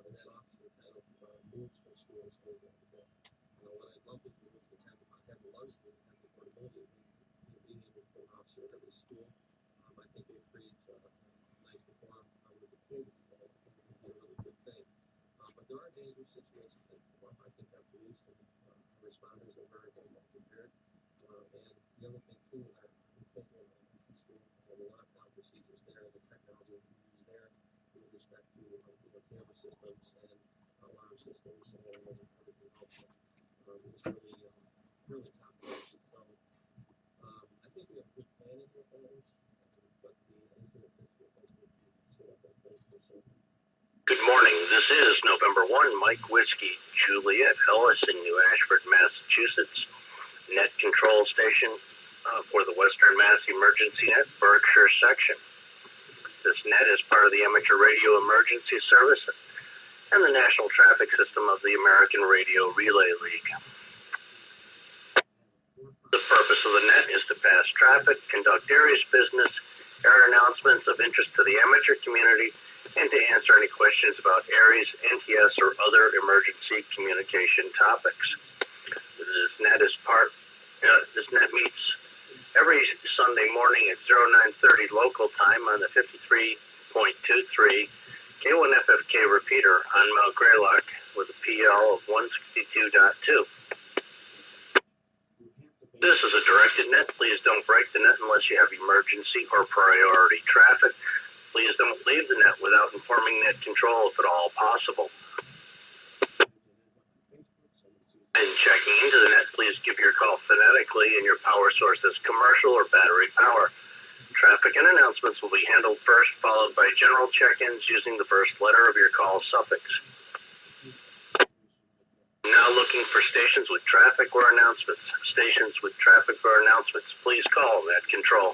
and that officer kind of moves from school to school during the day. What I'd love to do is to have the luxury of having the portability of being able to put an officer at every school. I think it creates a nice rapport with the kids. I think it would be a really good thing. But there are dangerous situations that come up. I think our police and responders are very, very well prepared. And the other thing too is that we think in elementary school, the lockdown procedures there, the technology we use there with respect to camera systems and alarm systems and everything else is really top notch. So I think we have good planning with those, but the incident principle would be set up in place for certain. Good morning. This is November 1, Mike Whiskey, Juliet Ellis in New Ashford, Massachusetts. Net control station for the Western Mass Emergency Net Berkshire section. This net is part of the Amateur Radio Emergency Service and the National Traffic System of the American Radio Relay League. The purpose of the net is to pass traffic, conduct areas business, air announcements of interest to the amateur community, and to answer any questions about areas, NTS, or other emergency communication topics. This net meets every Sunday morning at 0930 local time on the 53.23 K1FFK repeater on Mount Greylock with a PL of 162.2. This is a directed net. Please don't break the net unless you have emergency or priority traffic. Please don't leave the net without informing net control if at all possible. In checking into the net, please give your call phonetically and your power source as commercial or battery power. Traffic and announcements will be handled first, followed by general check-ins using the first letter of your call suffix. Now looking for stations with traffic or announcements. Stations with traffic or announcements, please call net control.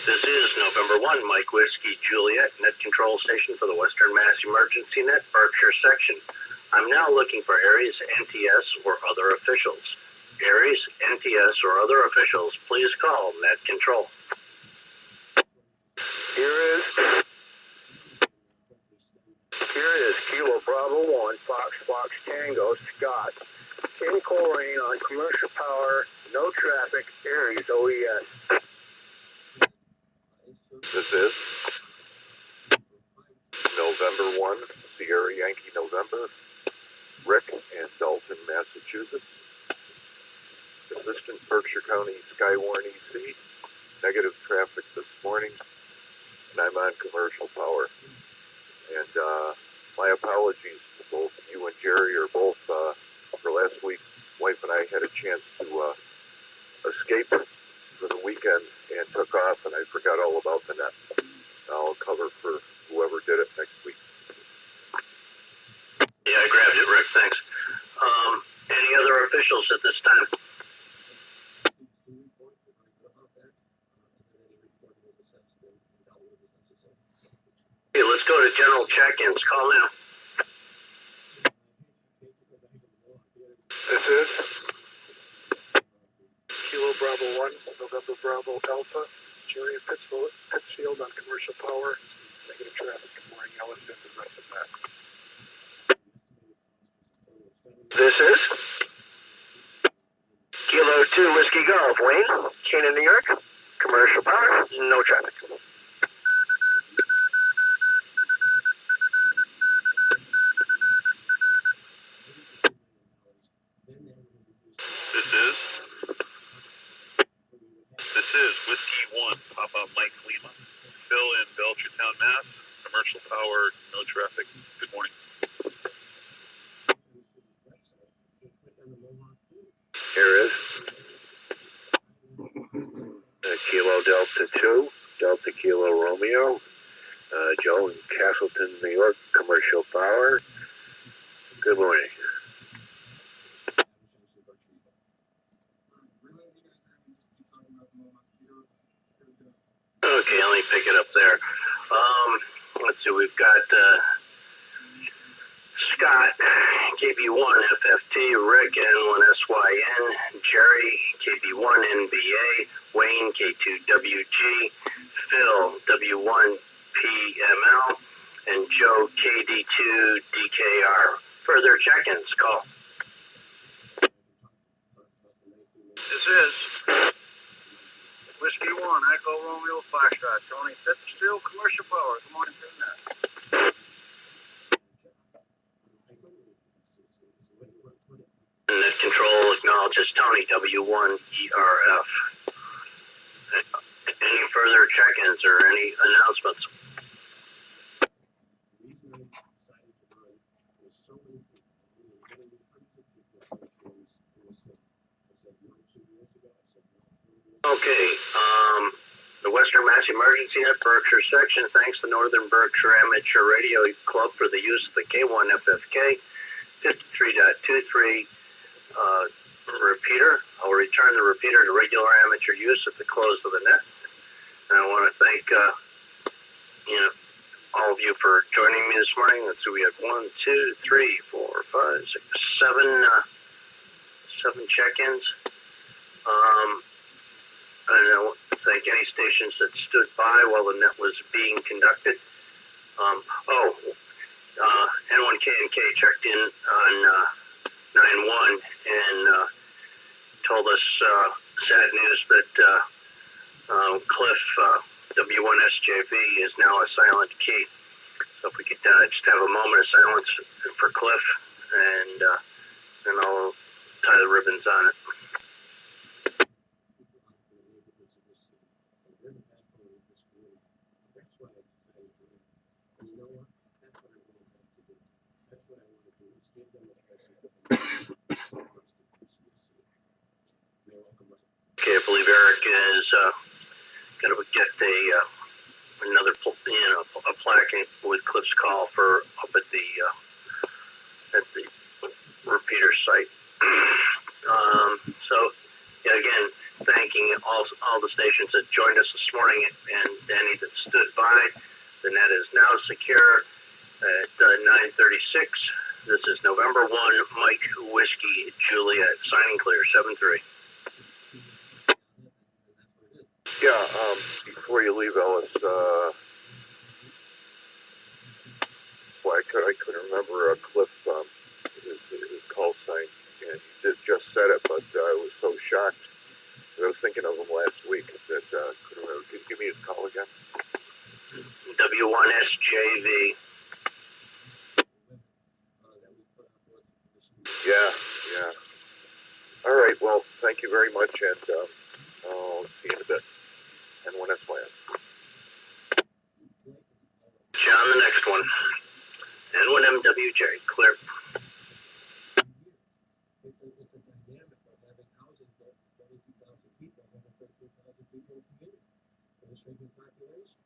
This is November 1, Mike Whiskey, Juliet, net control station for the Western Mass Emergency Net Berkshire section. I'm now looking for areas, NTS, or other officials. Areas, NTS, or other officials, please call net control. Here is Kilo Bravo 1, Fox Tango, Scott. In Coleraine on commercial power, no traffic, Aries OES. This is November 1, Sierra Yankee November, Rick in Dalton, Massachusetts. Assistant Berkshire County Skywarn EC, negative traffic this morning, and I'm on commercial power. And my apologies to both you and Jerry, or both for last week. Wife and I had a chance to escape for the weekend and took off, and I forgot all about the net. I'll cover for whoever did it next week. Yeah, I grabbed it, Rick. Thanks. Any other officials at this time? Okay, let's go to general check-ins. Call now. This is Kilo Bravo 1, November Bravo Alpha, Jerry in Pittsfield on commercial power, negative traffic. Good morning, Ellen, and the rest of that. This is Kilo 2 Whiskey Golf, Wayne, Canaan, New York, commercial power, no traffic. This is Whiskey 1, Papa Mike Lima, Phil in Belchertown, Mass, commercial power, no traffic. Good morning. Here is Kilo Delta 2, Delta Kilo Romeo, Joe in Castleton, New York, commercial power. Good morning. Okay, let me pick it up there. Let's see, we've got Scott, KB1 FFT, Rick N1SYN, Jerry KB1NBA, Wayne K2WG, Phil W1PML, and Joe KD2DKR. Further check-ins, call. This is Whiskey 1, Echo Romeo Foxtrot, Tony, 5th Steel, Commercial Power. Good morning, Net. Net Control acknowledges Tony W1ERF. Any further check-ins or any announcements? Okay, the Western Mass Emergency Net Berkshire section thanks the Northern Berkshire Amateur Radio Club for the use of the K1FFK 53.23 repeater. I'll return the repeater to regular amateur use at the close of the net. And I want to thank all of you for joining me this morning. Let's see, we had 1, 2, 3, 4, 5, 6, 7 check-ins. I want to thank any stations that stood by while the net was being conducted. N1KNK checked in on 9-1 and told us sad news that Cliff W1SJV is now a silent key. So if we could just have a moment of silence for Cliff, and I'll tie the ribbons on it. Okay, I believe Eric is going to get another a plaque with Cliff's call for up at the repeater site. So yeah, again, thanking all the stations that joined us this morning and any that stood by. The net is now secure at 9:36. This is November 1, Mike Whiskey Juliet, signing clear 7-3. Yeah, before you leave, Ellis, I couldn't remember Cliff, his call sign, and he just said it, but I was so shocked. I was thinking of him last week that couldn't remember. Can you give me his call again? W1SJV. Yeah. All right, well, thank you very much, and I'll see you in a bit. N1SYN. John, the next one. N1MWJ, clear. It's a dynamic of having housing for 32,000 people, having 33,000 people in the community, and a shrinking population.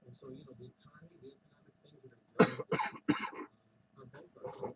And so, the economy, the economic things that are going on both are